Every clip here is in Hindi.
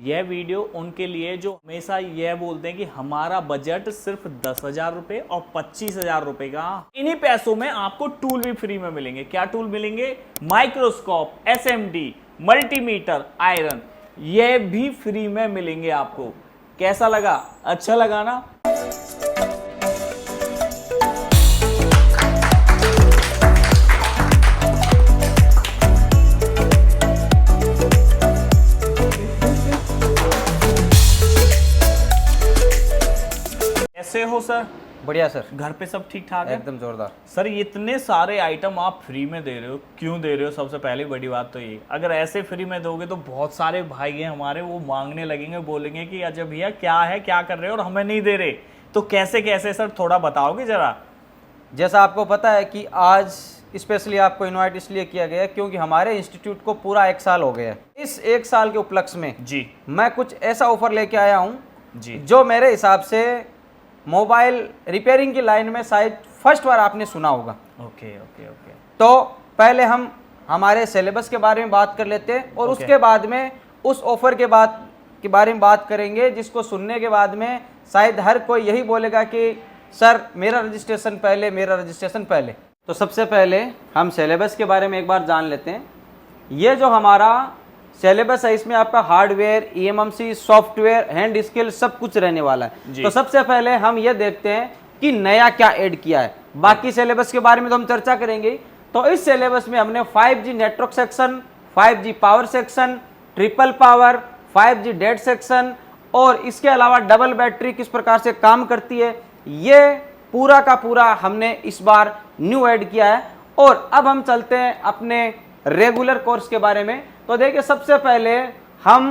यह वीडियो उनके लिए जो हमेशा यह बोलते हैं कि हमारा बजट सिर्फ 10,000 रुपए और 25,000 रुपए का। इन्हीं पैसों में आपको टूल भी फ्री में मिलेंगे। क्या टूल मिलेंगे? माइक्रोस्कोप, एसएमडी, मल्टीमीटर, आयरन, यह भी फ्री में मिलेंगे आपको। कैसा लगा? अच्छा लगा ना? कैसे हो सर? बढ़िया सर। घर पे सब ठीक ठाक है? एकदम जोरदार सर इतने सारे आइटम आप फ्री में दे रहे हो, क्यों दे रहे हो? सबसे पहली बड़ी बात तो ये, अगर ऐसे फ्री में दोगे तो बहुत सारे भाई हैं हमारे, वो मांगने लगेंगे, बोलेंगे कि अच्छा भैया क्या है, क्या कर रहे हो और हमें नहीं दे रहे। तो कैसे कैसे सर थोड़ा बताओगे जरा? जैसा आपको पता है कि आज स्पेशली आपको इनवाइट इसलिए किया गया है क्योंकि हमारे इंस्टीट्यूट को पूरा 1 साल हो गया है। इस 1 साल के उपलक्ष्य में जी मैं कुछ ऐसा ऑफर लेके आया हूँ जी, जो मेरे हिसाब से मोबाइल रिपेयरिंग की लाइन में शायद फर्स्ट बार आपने सुना होगा। Okay okay okay. तो पहले हम हमारे सिलेबस के बारे में बात कर लेते हैं और उसके बाद में उस ऑफर के बारे में बात करेंगे, जिसको सुनने के बाद में शायद हर कोई यही बोलेगा कि सर मेरा रजिस्ट्रेशन पहले, मेरा रजिस्ट्रेशन पहले। तो सबसे पहले हम सिलेबस के बारे में एक बार जान लेते हैं। ये जो हमारा सिलेबस है इसमें आपका hardware, eMMC, software, hand skill सब कुछ रहने वाला है। तो सबसे पहले हम ये देखते हैं कि नया क्या ऐड किया है। बाकी सिलेबस के बारे में तो हम चर्चा करेंगे। तो इस सिलेबस में हमने 5G network section, 5G power section, triple power, 5G dead section और इसके अलावा डबल बैटरी किस प्रकार से काम करती है, ये पूरा का पूरा हमने इस बार न्यू ऐड किया है। और अब हम चलते हैं अपने रेगुलर कोर्स के बारे में। तो देखिए सबसे पहले हम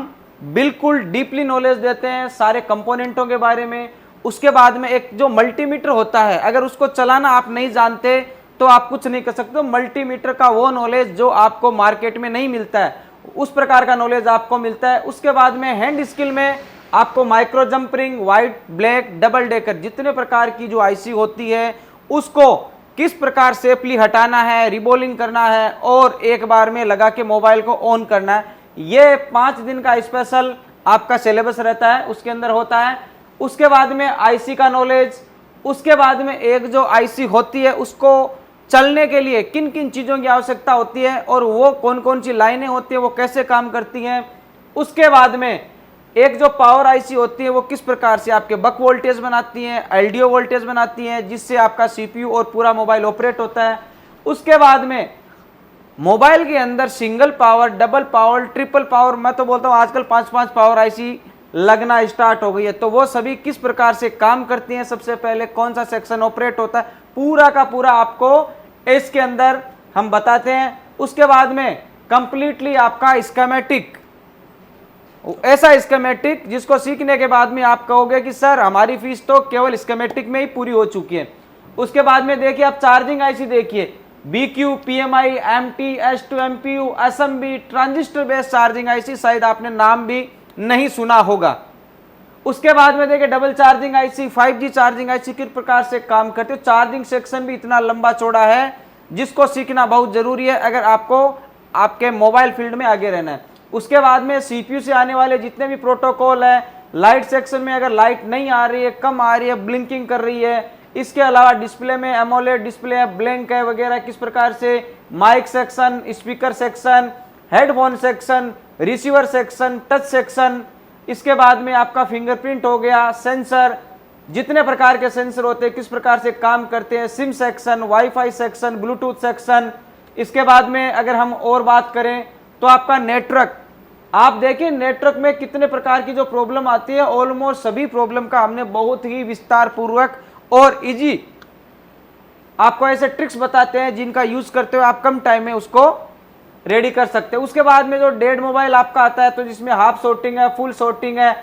बिल्कुल डीपली नॉलेज देते हैं सारे कंपोनेंटों के बारे में। उसके बाद में एक जो मल्टीमीटर होता है, अगर उसको चलाना आप नहीं जानते तो आप कुछ नहीं कर सकते। मल्टीमीटर का वो नॉलेज जो आपको मार्केट में नहीं मिलता है, उस प्रकार का नॉलेज आपको मिलता है। उसके बाद में हैंड स्किल में आपको micro jumpering, white, black, double decker जितने प्रकार की जो आईसी होती है उसको किस प्रकार सेफली हटाना है, रिबोलिंग करना है और एक बार में लगा के मोबाइल को ऑन करना है, ये 5 दिन का स्पेशल आपका सिलेबस रहता है, उसके अंदर होता है। उसके बाद में आईसी का नॉलेज, उसके बाद में एक जो आईसी होती है उसको चलने के लिए किन किन चीज़ों की आवश्यकता होती है और वो कौन कौन सी लाइनें होती है, वो कैसे काम करती हैं। उसके बाद में एक जो पावर आईसी होती है वो किस प्रकार से आपके बक वोल्टेज बनाती हैं, एलडीओ वोल्टेज बनाती हैं, जिससे आपका सीपीयू और पूरा मोबाइल ऑपरेट होता है। उसके बाद में मोबाइल के अंदर single power, double power, triple power, मैं तो बोलता हूँ आजकल 5-5 पावर आईसी लगना स्टार्ट हो गई है। तो वो सभी किस प्रकार से काम करती हैं, सबसे पहले कौन सा सेक्शन ऑपरेट होता है, पूरा का पूरा आपको इसके अंदर हम बताते हैं। उसके बाद में कंप्लीटली आपका स्कीमेटिक, ऐसा स्कीमेटिक जिसको सीखने के बाद में आप कहोगे कि सर हमारी फीस तो केवल स्कीमेटिक में ही पूरी हो चुकी है। उसके बाद में देखिए आप चार्जिंग आईसी देखिए, BQ, PMI, MT, S2, MPU, SMB, transistor based charging IC, शायद आपने नाम भी नहीं सुना होगा। उसके बाद में देखिए double charging IC, 5G charging IC किस प्रकार से काम करते हो। चार्जिंग सेक्शन भी इतना लंबा चौड़ा है जिसको सीखना बहुत जरूरी है अगर आपको आपके मोबाइल फील्ड में आगे रहना है। उसके बाद में सीपीयू से आने वाले जितने भी प्रोटोकॉल है, लाइट सेक्शन में अगर लाइट नहीं आ रही है, कम आ रही है, ब्लिंकिंग कर रही है, इसके अलावा डिस्प्ले में एमोलेड डिस्प्ले है, ब्लैंक है वगैरह, किस प्रकार से mic section, speaker section, headphone section, receiver section, touch section. इसके बाद में आपका फिंगरप्रिंट हो गया, सेंसर, जितने प्रकार के सेंसर होते हैं किस प्रकार से काम करते हैं, SIM section, wifi section, Bluetooth section. इसके बाद में अगर हम और बात करें तो आपका नेटवर्क, आप देखिए नेटवर्क में कितने प्रकार की जो प्रॉब्लम आती है, ऑलमोस्ट सभी प्रॉब्लम का हमने बहुत ही विस्तार पूर्वक और इजी आपको ऐसे ट्रिक्स बताते हैं जिनका यूज करते हुए आप कम टाइम में उसको रेडी कर सकते हैं। उसके बाद में जो डेड मोबाइल आपका आता है, तो जिसमें हाफ शॉर्टिंग है, फुल शॉर्टिंग है,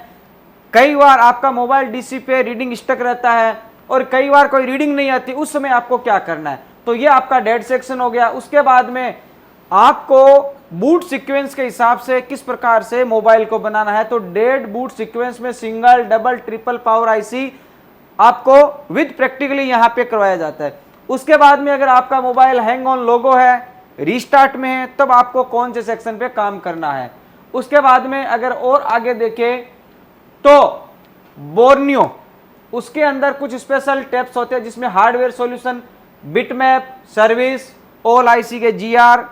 कई बार आपका मोबाइल डीसी पे रीडिंग स्टक रहता है और कई बार कोई रीडिंग नहीं आती, उस समय आपको क्या करना है, तो ये आपका डेड सेक्शन हो गया। उसके बाद में आपको बूट सीक्वेंस के हिसाब से किस प्रकार से मोबाइल को बनाना है, तो डेड बूट सीक्वेंस में single, double, triple power IC आपको विद प्रैक्टिकली यहां पे करवाया जाता है। उसके बाद में अगर आपका मोबाइल हैंग ऑन लोगो है, रीस्टार्ट में है, तब आपको कौन से सेक्शन पे काम करना है। उसके बाद में अगर और आगे देखें तो बोर्नियो, उसके अंदर कुछ स्पेशल टैप्स होते हैं जिसमें hardware solution, bitmap, service, all IC के जीआर,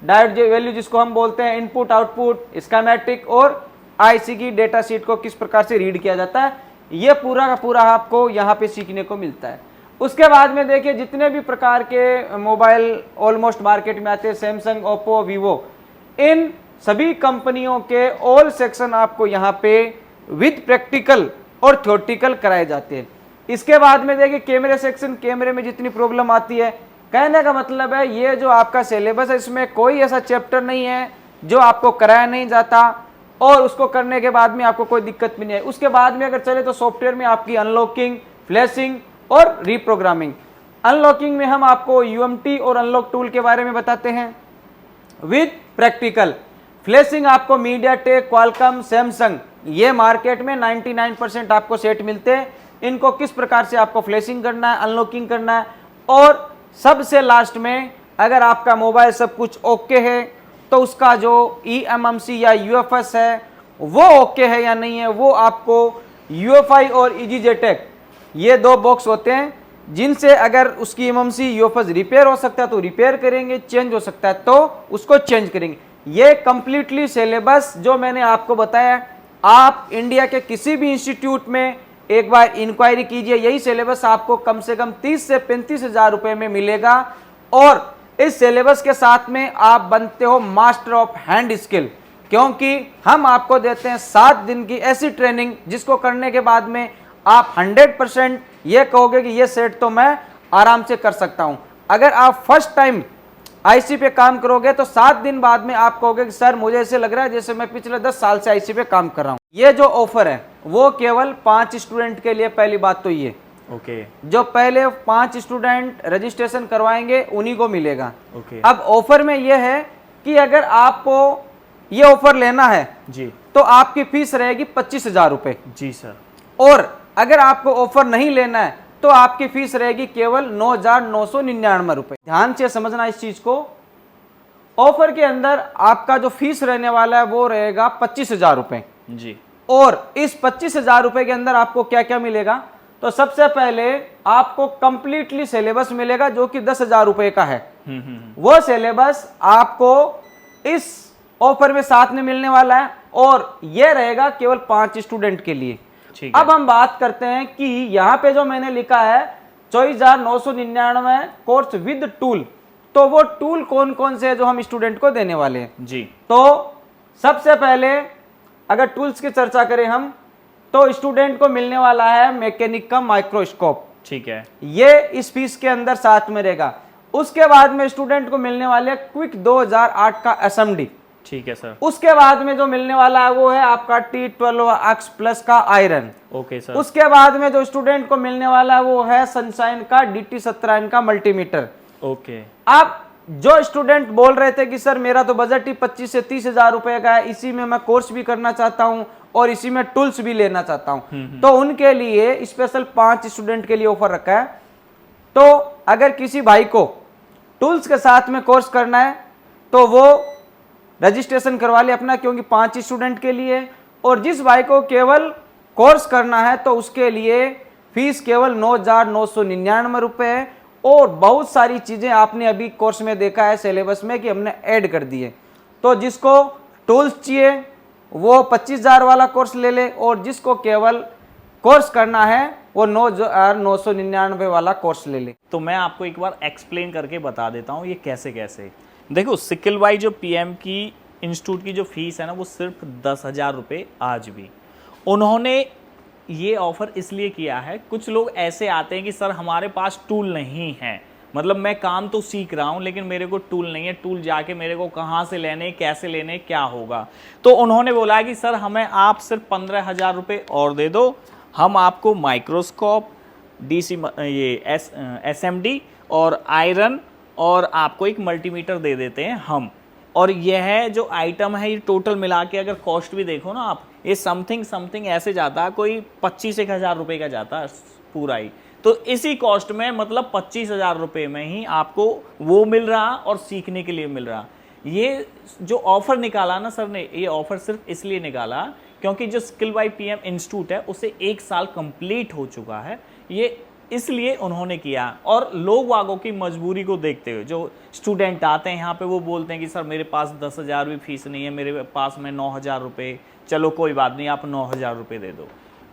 डायोड वैल्यू जिसको हम बोलते हैं, इनपुट आउटपुट, स्कीमेटिक और आईसी की डेटा शीट को किस प्रकार से रीड किया जाता है, ये पूरा का पूरा आपको यहाँ पे सीखने को मिलता है। उसके बाद में देखिए जितने भी प्रकार के मोबाइल ऑलमोस्ट मार्केट में आते हैं, सैमसंग, ओप्पो, वीवो, इन सभी कंपनियों के ऑल सेक्शन आपको यहाँ पे विद प्रैक्टिकल और थ्योरेटिकल कराए जाते हैं। इसके बाद में देखिए कैमरे सेक्शन, कैमरे में जितनी प्रॉब्लम आती है, कहने का मतलब है ये जो आपका सिलेबस है इसमें कोई ऐसा चैप्टर नहीं है जो आपको कराया नहीं जाता और उसको करने के बाद में आपको कोई दिक्कत भी नहीं है। उसके बाद में अगर चले तो सॉफ्टवेयर में आपकी अनलॉकिंग, फ्लैशिंग और रीप्रोग्रामिंग। अनलॉकिंग में हम आपको यूएमटी और अनलॉक टूल के बारे में बताते हैं विद प्रैक्टिकल। फ्लैशिंग आपको मीडियाटेक, क्वालकॉम, सैमसंग, ये मार्केट में 99% आपको सेट मिलते हैं। इनको किस प्रकार से आपको फ्लैशिंग करना है, अनलॉकिंग करना है, और सबसे लास्ट में अगर आपका मोबाइल सब कुछ ओके है तो उसका जो eMMC या UFS है वो ओके है या नहीं है, वो आपको UEFI और EasyJetec, ये दो बॉक्स होते हैं जिनसे अगर उसकी eMMC UFS रिपेयर हो सकता है तो रिपेयर करेंगे, चेंज हो सकता है तो उसको चेंज करेंगे। ये कंप्लीटली सिलेबस जो मैंने आपको बताया, आप इंडिया के किसी भी इंस्टीट्यूट में एक बार इंक्वायरी कीजिए, यही सिलेबस आपको कम से कम 30 से 35 हजार रुपए में मिलेगा और इस सिलेबस के साथ में आप बनते हो मास्टर ऑफ हैंड स्किल, क्योंकि हम आपको देते हैं 7 दिन की ऐसी ट्रेनिंग जिसको करने के बाद में आप 100% ये कहोगे कि ये सेट तो मैं आराम से कर सकता हूं। अगर आप फर्स्ट टाइम आईसी पे काम करोगे तो 7 दिन बाद में आप कहोगे कि सर मुझे ऐसे लग रहा है जैसे मैं पिछले 10 साल से आईसी पे काम कर रहा हूं। ये जो ऑफर है वो केवल 5 स्टूडेंट के लिए, पहली बात तो ये जो पहले 5 स्टूडेंट रजिस्ट्रेशन करवाएंगे उन्हीं को मिलेगा। अब ऑफर में ये है कि अगर आपको ये ऑफर लेना है जी तो आपकी फीस रहेगी 25,000 रुपए जी सर, और अगर आपको ऑफर नहीं लेना है तो आपकी फीस रहेगी केवल 9,999 रुपए। ध्यान से समझना इस चीज को, ऑफर के अंदर आपका जो फीस रहने वाला है वो रहेगा 25,000 रुपए जी, और इस 25,000 रुपए के अंदर आपको क्या क्या मिलेगा, तो सबसे पहले आपको कंप्लीटली सिलेबस मिलेगा जो कि 10,000 रुपए का है। वो सिलेबस आपको इस ऑफर में साथ में मिलने वाला है और ये रहेगा केवल 5 स्टूडेंट के लिए। अब हम बात करते हैं कि यहाँ पे जो मैंने लिखा है 24,999 कोर्स विद टूल, तो वो टूल कौन कौन से है जो हम स्टूडेंट को देने वाले हैं जी। तो सबसे पहले अगर टूल्स की चर्चा करें हम तो स्टूडेंट को मिलने वाला है मैकेनिक का माइक्रोस्कोप, ठीक है, ये इस फीस के अंदर साथ में रहेगा। उसके बाद में स्टूडेंट को मिलने वाले क्विक 2008 का एसएमडी, ठीक है सर। उसके बाद में जो मिलने वाला है वो है आपका T12X प्लस का आयरन, ओके सर। उसके बाद में जो स्टूडेंट को मिलने वाला है वो है सनशाइन का DT17 का मल्टीमीटर, ओके। अब जो स्टूडेंट बोल रहे थे कि सर मेरा तो बजट ही 25 से 30 हजार रुपए का है, इसी में मैं कोर्स भी करना चाहता हूं और इसी में टूल्स भी लेना चाहता हूं, तो उनके लिए स्पेशल 5 स्टूडेंट के लिए ऑफर रखा है। तो अगर किसी भाई को टूल्स के साथ में कोर्स करना है तो वो रजिस्ट्रेशन करवा ले अपना, क्योंकि 5 स्टूडेंट के लिए, और जिस भाई को केवल कोर्स करना है तो उसके लिए फीस केवल 9,999 रुपए है। और बहुत सारी चीजें आपने अभी कोर्स में देखा है सिलेबस में कि हमने ऐड कर दिए, तो जिसको टूल्स चाहिए वो 25,000 वाला कोर्स ले ले, और जिसको केवल कोर्स करना है वो 9,999 वाला कोर्स ले ले। तो मैं आपको एक बार एक्सप्लेन करके बता देता हूँ ये कैसे कैसे। देखो सिकिल वाई जो पीएम की इंस्टीट्यूट की जो फीस है ना वो सिर्फ 10,000 रुपये आज भी। उन्होंने ये ऑफर इसलिए किया है, कुछ लोग ऐसे आते हैं कि सर हमारे पास टूल नहीं है, मतलब मैं काम तो सीख रहा हूँ लेकिन मेरे को टूल नहीं है, टूल जाके मेरे को कहाँ से लेने, कैसे लेने, क्या होगा। तो उन्होंने बोला कि सर हमें आप सिर्फ 15,000 रुपये और दे दो, हम आपको माइक्रोस्कोप, डीसी ये एसएमडी और आयरन और आपको एक मल्टीमीटर दे देते हैं हम। और यह जो आइटम है ये टोटल मिला के अगर कॉस्ट भी देखो ना आप, ये समथिंग ऐसे जाता है, कोई 25,000 रुपये का जाता है पूरा ही। तो इसी कॉस्ट में मतलब 25,000 रुपये में ही आपको वो मिल रहा और सीखने के लिए मिल रहा। ये जो ऑफर निकाला ना सर ने, ये ऑफर सिर्फ इसलिए निकाला क्योंकि जो स्किल बाय पीएम इंस्टीट्यूट है उसे 1 साल कंप्लीट हो चुका है, ये इसलिए उन्होंने किया। और लोग वागों की मजबूरी को देखते हुए जो स्टूडेंट आते हैं यहाँ पे वो बोलते हैं कि सर मेरे पास 10,000 भी फीस नहीं है, मेरे पास में 9,000 रुपये, चलो कोई बात नहीं आप 9,000 रुपये दे दो।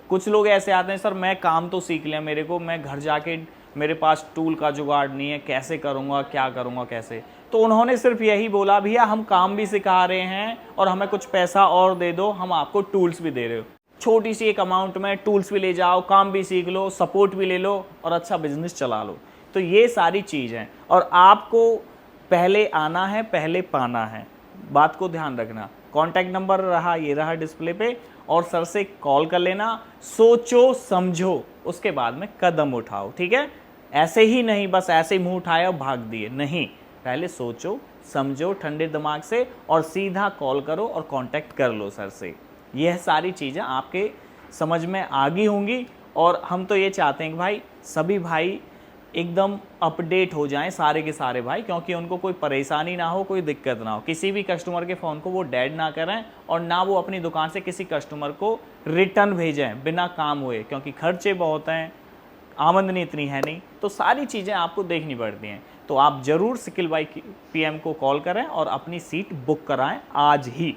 कुछ लोग ऐसे आते हैं सर मैं काम तो सीख लिया, मेरे को मैं घर जाके मेरे पास टूल का जुगाड़ नहीं है, कैसे करूँगा, क्या करूँगा, कैसे। तो उन्होंने सिर्फ यही बोला भैया हम काम भी सिखा रहे हैं और हमें कुछ पैसा और दे दो, हम आपको टूल्स भी दे रहे हो, छोटी सी एक अमाउंट में टूल्स भी ले जाओ, काम भी सीख लो, सपोर्ट भी ले लो और अच्छा बिजनेस चला लो। तो ये सारी चीज़ हैं और आपको पहले आना है, पहले पाना है, बात को ध्यान रखना। कॉन्टैक्ट नंबर रहा, ये रहा डिस्प्ले पे, और सर से कॉल कर लेना। सोचो समझो उसके बाद में कदम उठाओ, ठीक है। ऐसे ही नहीं बस ऐसे ही मुंह उठाया और भाग दिए, नहीं, पहले सोचो समझो ठंडे दिमाग से और सीधा कॉल करो और कांटेक्ट कर लो सर से। यह सारी चीज़ें आपके समझ में आ गई होंगी और हम तो ये चाहते हैं कि भाई सभी भाई एकदम अपडेट हो जाएं, सारे के सारे भाई, क्योंकि उनको कोई परेशानी ना हो, कोई दिक्कत ना हो, किसी भी कस्टमर के फ़ोन को वो डेड ना करें और ना वो अपनी दुकान से किसी कस्टमर को रिटर्न भेजें बिना काम हुए, क्योंकि खर्चे बहुत हैं, आमदनी इतनी है नहीं, तो सारी चीज़ें आपको देखनी पड़ती हैं। तो आप ज़रूर स्किल बाय पीएम को कॉल करें और अपनी सीट बुक कराएं आज ही।